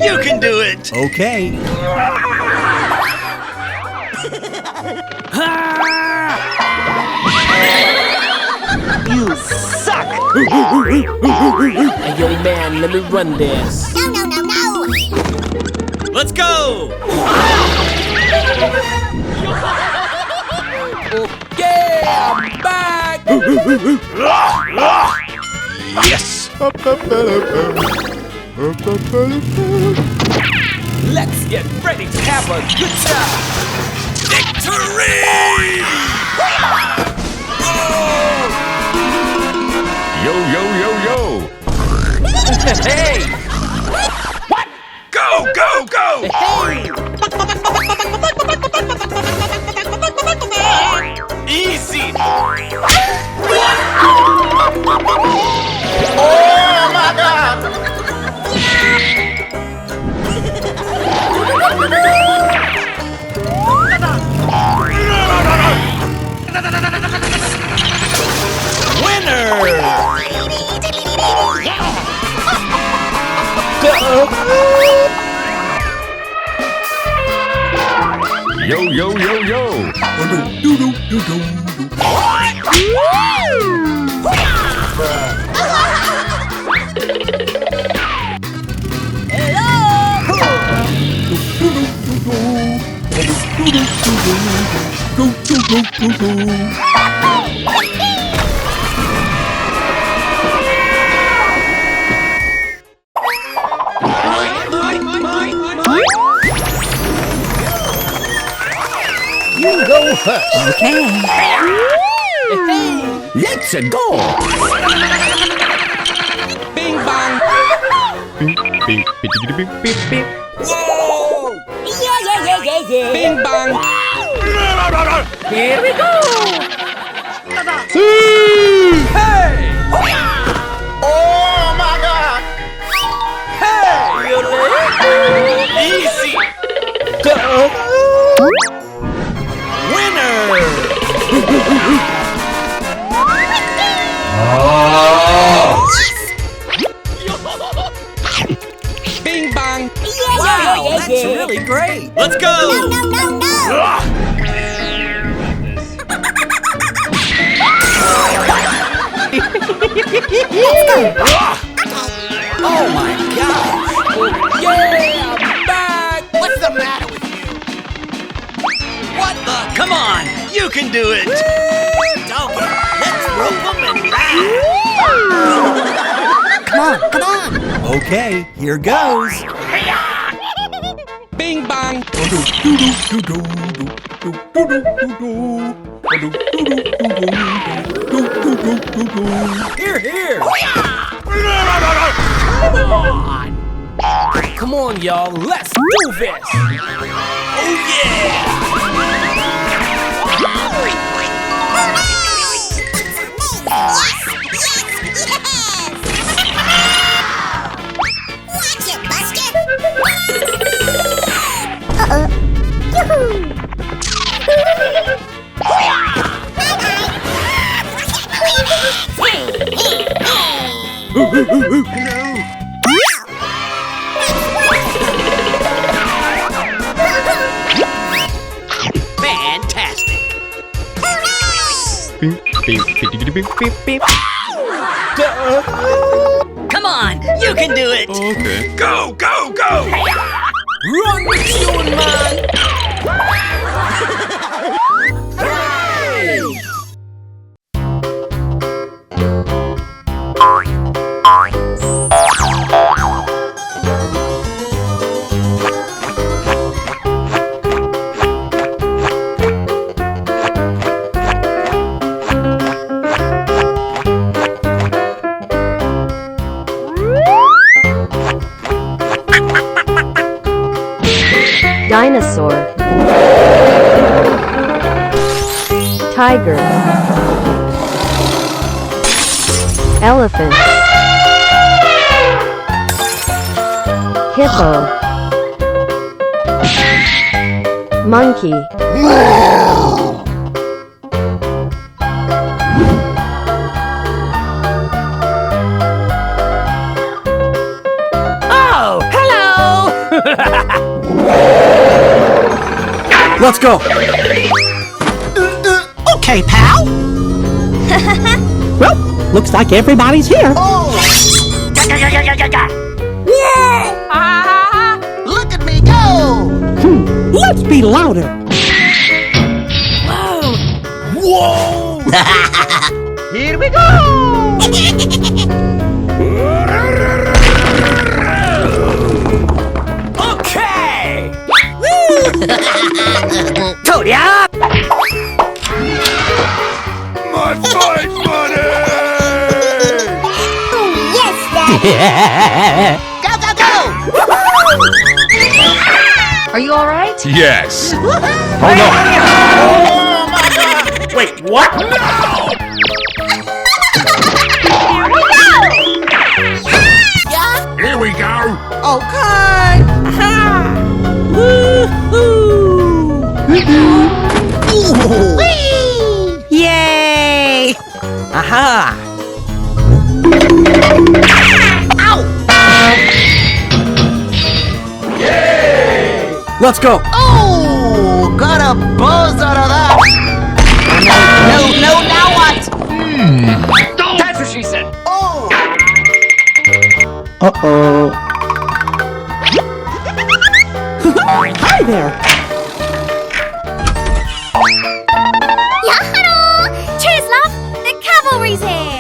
You can do it! Okay. You suck! Hey, yo, man, let me run this. No, no, no, no! Let's go! Okay, I'm back! Yes! Let's get ready to have a good time! Victory! Yo, yo, yo, yo! Hey! What? Go, go, go! Hey! Easy! Oh my God! Winner! Yo, yo, yo, yo! You go first. Okay. Hey! Let's go. Bing bang! Beep, beep, beep, beep, beep, beep. Whoa! Yeah, yeah, yeah, yeah, yeah. Bing bang! Here we go. Hey! Oh my God! Easy! Winner! Bing bang! Yeah, yeah, That's really great. Let's No, go! no, no, no. Oh my gosh. Yeah! I'm back! What's the matter with you? What the? Come on! You can do it! Doggy, let's rope them and laugh. Come on, come on. Okay, here goes. Bing bang! Here, here. Come on, y'all, let's do this! Oh yeah! Watch it, Buster. Yoo-hoo. Fantastic! Beep, beep, beep, beep, beep, beep. Come on! You can do it! Okay. Go, go, go! Run the tune, man! Dinosaur. Tiger. Elephant. Hippo. Monkey. Oh, hello. Let's go. Okay, pal. Well, looks like everybody's here. Look at me go. Let's be louder. Whoa! Here we go. Okay! Toady up! My fight money! Yes, Daddy. Go, go, go. Are you all right? Yes. Oh Oh my God. Wait, what? No! Here we go. Okay. Yay! Aha! Let's go! Oh, got a buzz out of that. No, now what? That's what she said. Oh. Uh-oh. Hi there. Yahoo! Cheers, love. The cavalry's here.